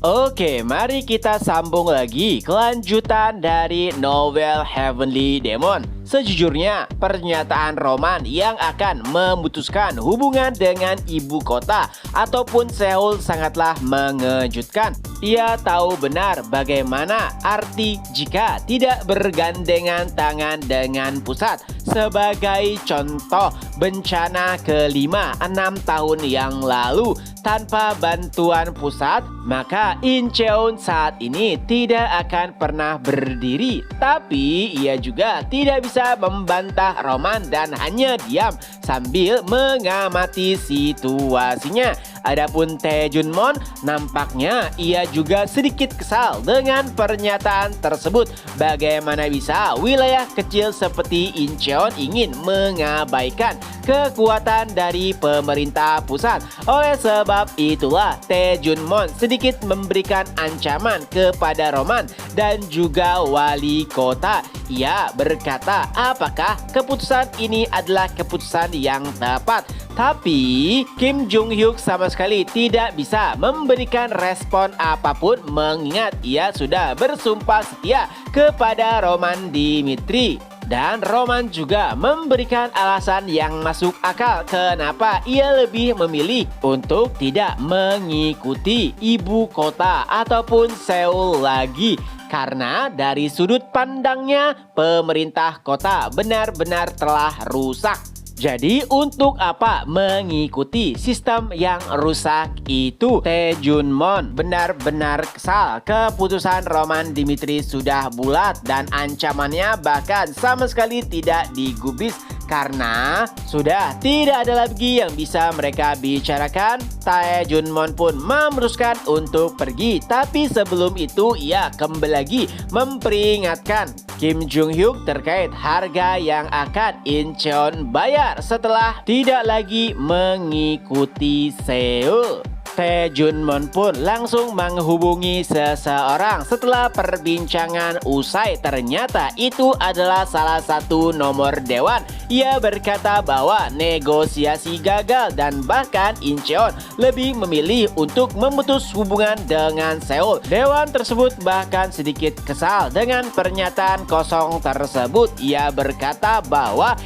Oke, mari kita sambung lagi kelanjutan dari novel Heavenly Demon. Sejujurnya, pernyataan Roman yang akan memutuskan hubungan dengan ibu kota ataupun Seoul sangatlah mengejutkan. Ia tahu benar bagaimana arti jika tidak bergandengan tangan dengan pusat. Sebagai contoh, bencana kelima 6 tahun yang lalu tanpa bantuan pusat, maka Incheon saat ini tidak akan pernah berdiri. Tapi ia juga tidak bisa membantah Roman dan hanya diam sambil mengamati situasinya. Adapun Tae Junmon, nampaknya ia juga sedikit kesal dengan pernyataan tersebut. Bagaimana bisa wilayah kecil seperti Incheon ingin mengabaikan kekuatan dari pemerintah pusat. Oleh sebab itulah Tae Junmon sedikit memberikan ancaman kepada Roman dan juga wali kota. Ia berkata apakah keputusan ini adalah keputusan yang tepat. Tapi Kim Jung Hyuk sama sekali tidak bisa memberikan respon apapun mengingat ia sudah bersumpah setia kepada Roman Dimitri. Dan Roman juga memberikan alasan yang masuk akal kenapa ia lebih memilih untuk tidak mengikuti ibu kota ataupun Seoul lagi. Karena dari sudut pandangnya, pemerintah kota benar-benar telah rusak. Jadi untuk apa mengikuti sistem yang rusak itu? Tae Junmon benar-benar kesal. Keputusan Roman Dimitri sudah bulat dan ancamannya bahkan sama sekali tidak digubris. Karena sudah tidak ada lagi yang bisa mereka bicarakan, Tae Junmon pun memutuskan untuk pergi. Tapi sebelum itu ia kembali lagi memperingatkan Kim Jung Hyuk terkait harga yang akan Incheon bayar setelah tidak lagi mengikuti Seoul. Tae Junmon pun langsung menghubungi seseorang. Setelah perbincangan usai, ternyata itu adalah salah satu nomor dewan. Ia berkata bahwa negosiasi gagal dan bahkan Incheon lebih memilih untuk memutus hubungan dengan Seoul. Dewan tersebut bahkan sedikit kesal dengan pernyataan kosong tersebut. Ia berkata bahwa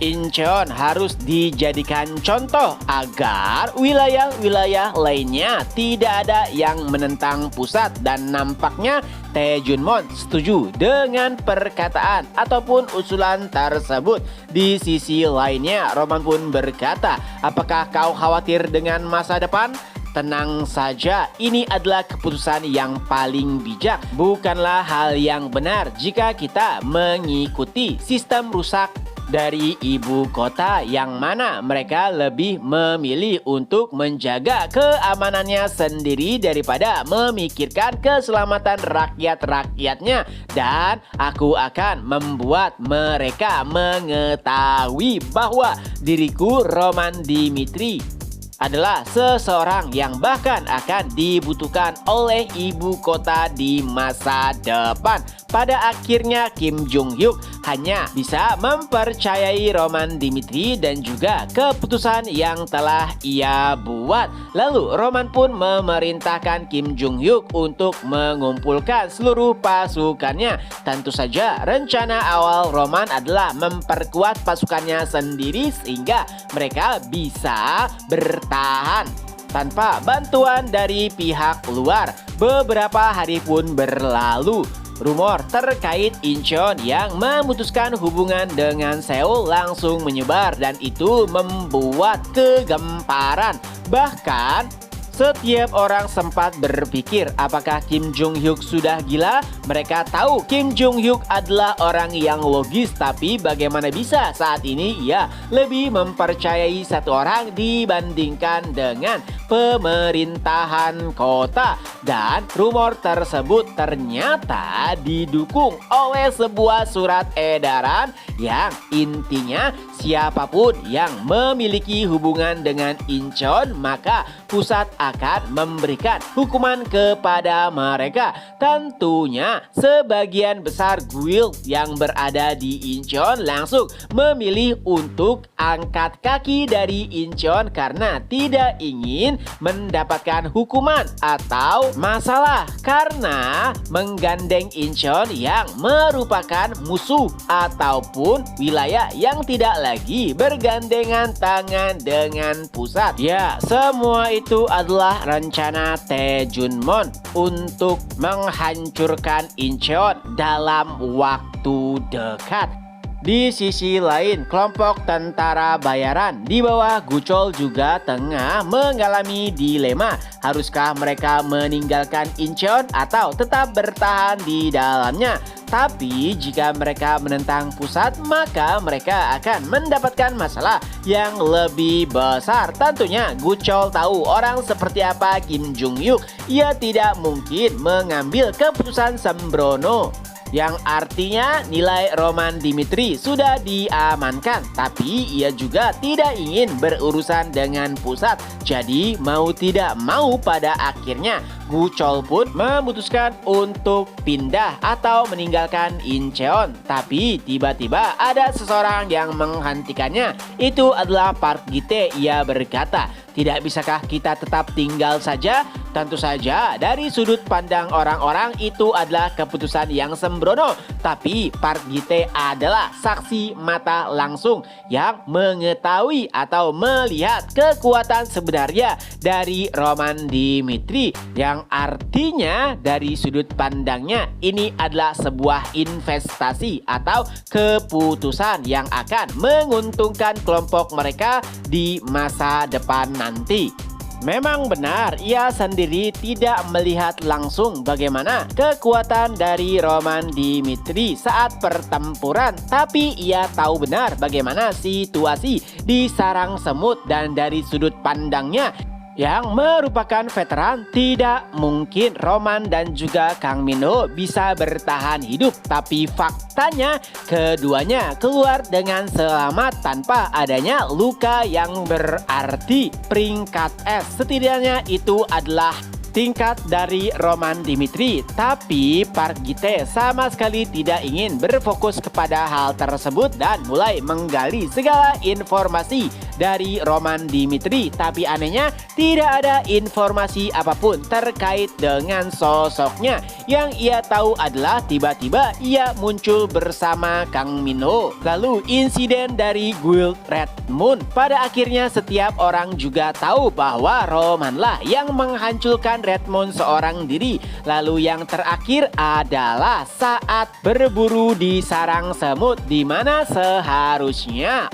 Incheon harus dijadikan contoh agar wilayah-wilayah lainnya tidak ada yang menentang pusat. Dan nampaknya Tae Junmon setuju dengan perkataan ataupun usulan tersebut. Di sisi lainnya, Roman pun berkata, apakah kau khawatir dengan masa depan? Tenang saja, ini adalah keputusan yang paling bijak. Bukanlah hal yang benar jika kita mengikuti sistem rusak dari ibu kota yang mana mereka lebih memilih untuk menjaga keamanannya sendiri daripada memikirkan keselamatan rakyat-rakyatnya. Dan aku akan membuat mereka mengetahui bahwa diriku Roman Dimitri adalah seseorang yang bahkan akan dibutuhkan oleh ibu kota di masa depan. Pada akhirnya Kim Jung Hyuk hanya bisa mempercayai Roman Dimitri dan juga keputusan yang telah ia buat. Lalu Roman pun memerintahkan Kim Jung Hyuk untuk mengumpulkan seluruh pasukannya. Tentu saja rencana awal Roman adalah memperkuat pasukannya sendiri sehingga mereka bisa bertahan tanpa bantuan dari pihak luar. Beberapa hari pun berlalu. Rumor terkait Incheon yang memutuskan hubungan dengan Seoul langsung menyebar dan itu membuat kegemparan. Bahkan setiap orang sempat berpikir apakah Kim Jung Hyuk sudah gila? Mereka tahu Kim Jung Hyuk adalah orang yang logis, tapi bagaimana bisa saat ini ia lebih mempercayai satu orang dibandingkan dengan pemerintahan kota. Dan rumor tersebut ternyata didukung oleh sebuah surat edaran yang intinya siapapun yang memiliki hubungan dengan Incheon, maka pusat akan memberikan hukuman kepada mereka. Tentunya sebagian besar guild yang berada di Incheon langsung memilih untuk angkat kaki dari Incheon karena tidak ingin mendapatkan hukuman atau masalah karena menggandeng Incheon yang merupakan musuh ataupun wilayah yang tidak lagi bergandengan tangan dengan pusat. Ya, semua itu adalah rencana Taejunmon untuk menghancurkan Incheon dalam waktu dekat. Di sisi lain, kelompok tentara bayaran di bawah Guchol juga tengah mengalami dilema. Haruskah mereka meninggalkan Incheon atau tetap bertahan di dalamnya? Tapi jika mereka menentang pusat, maka mereka akan mendapatkan masalah yang lebih besar. Tentunya Guchol tahu orang seperti apa Kim Jung Hyuk. Ia tidak mungkin mengambil keputusan sembrono, yang artinya nilai Roman Dimitri sudah diamankan, tapi ia juga tidak ingin berurusan dengan pusat. Jadi mau tidak mau pada akhirnya Guchol pun memutuskan untuk pindah atau meninggalkan Incheon. Tapi tiba-tiba ada seseorang yang menghentikannya. Itu adalah Park Gi-tae. Ia berkata, "Tidak bisakah kita tetap tinggal saja?" Tentu saja dari sudut pandang orang-orang itu adalah keputusan yang sembrono. Tapi Park Gi-tae adalah saksi mata langsung yang mengetahui atau melihat kekuatan sebenarnya dari Roman Dimitri, yang artinya dari sudut pandangnya ini adalah sebuah investasi atau keputusan yang akan menguntungkan kelompok mereka di masa depan nanti. Memang benar, ia sendiri tidak melihat langsung bagaimana kekuatan dari Roman Dimitri saat pertempuran, tapi ia tahu benar bagaimana situasi di sarang semut dan dari sudut pandangnya yang merupakan veteran, tidak mungkin Roman dan juga Kang Min-ho bisa bertahan hidup. Tapi faktanya keduanya keluar dengan selamat tanpa adanya luka yang berarti. Peringkat S setidaknya itu adalah tingkat dari Roman Dimitri. Tapi Park Gi-tae sama sekali tidak ingin berfokus kepada hal tersebut dan mulai menggali segala informasi dari Roman Dimitri. Tapi anehnya tidak ada informasi apapun terkait dengan sosoknya. Yang ia tahu adalah tiba-tiba ia muncul bersama Kang Min-ho. Lalu insiden dari Guild Red Moon. Pada akhirnya setiap orang juga tahu bahwa Roman lah yang menghancurkan Red Moon seorang diri. Lalu yang terakhir adalah saat berburu di sarang semut, di mana seharusnya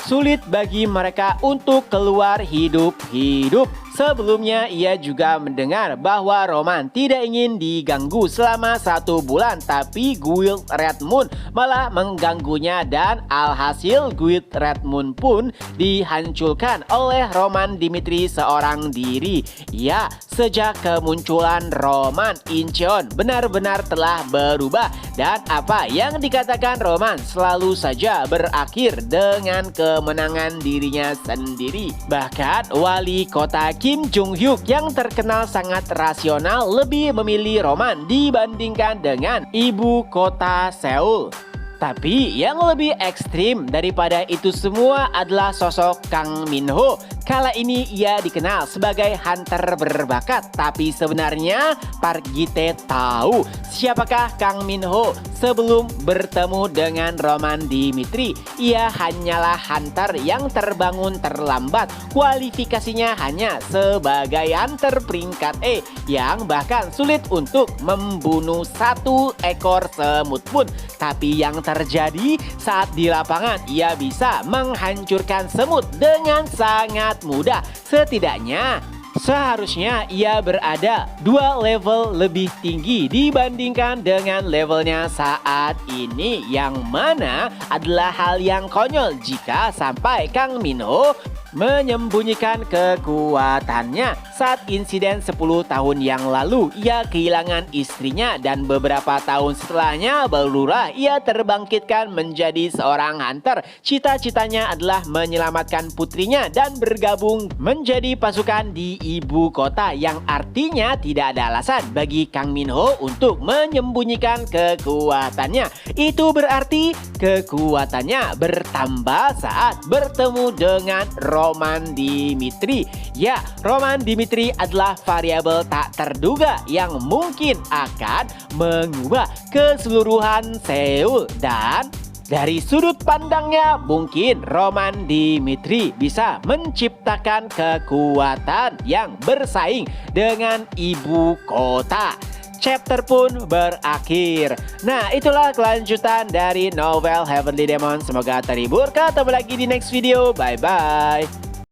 sulit bagi mereka untuk keluar hidup-hidup. Sebelumnya ia juga mendengar bahwa Roman tidak ingin diganggu selama 1 bulan, tapi Guild Red Moon malah mengganggunya dan alhasil Guild Red Moon pun dihancurkan oleh Roman Dimitri seorang diri. Ya, sejak kemunculan Roman, Incheon benar-benar telah berubah dan apa yang dikatakan Roman selalu saja berakhir dengan kemenangan dirinya sendiri. Bahkan wali kota Kim Jung Hyuk yang terkenal sangat rasional lebih memilih Roman dibandingkan dengan ibu kota Seoul. Tapi yang lebih ekstrim daripada itu semua adalah sosok Kang Min-ho. Kala ini ia dikenal sebagai hunter berbakat, tapi sebenarnya Park Gi-tae tahu siapakah Kang Min-ho sebelum bertemu dengan Roman Dimitri. Ia hanyalah hunter yang terbangun terlambat. Kualifikasinya hanya sebagai hunter peringkat E yang bahkan sulit untuk membunuh 1 ekor semut pun. Tapi yang terjadi saat di lapangan, ia bisa menghancurkan semut dengan sangat mudah. Setidaknya seharusnya ia berada 2 level lebih tinggi dibandingkan dengan levelnya saat ini, yang mana adalah hal yang konyol jika sampai Kang Min-ho menyembunyikan kekuatannya. Saat insiden 10 tahun yang lalu, ia kehilangan istrinya dan beberapa tahun setelahnya barulah ia terbangkitkan menjadi seorang hunter. Cita-citanya adalah menyelamatkan putrinya dan bergabung menjadi pasukan di ibu kota, yang artinya tidak ada alasan bagi Kang Min Ho untuk menyembunyikan kekuatannya. Itu berarti kekuatannya bertambah saat bertemu dengan Roman Dimitri. Ya, Roman Dimitri adalah variabel tak terduga yang mungkin akan mengubah keseluruhan Seoul, dan dari sudut pandangnya mungkin Roman Dimitri bisa menciptakan kekuatan yang bersaing dengan ibu kota. Chapter pun berakhir. Nah, itulah kelanjutan dari novel Heavenly Demon. Semoga terhibur. Ketemu lagi di next video. Bye-bye.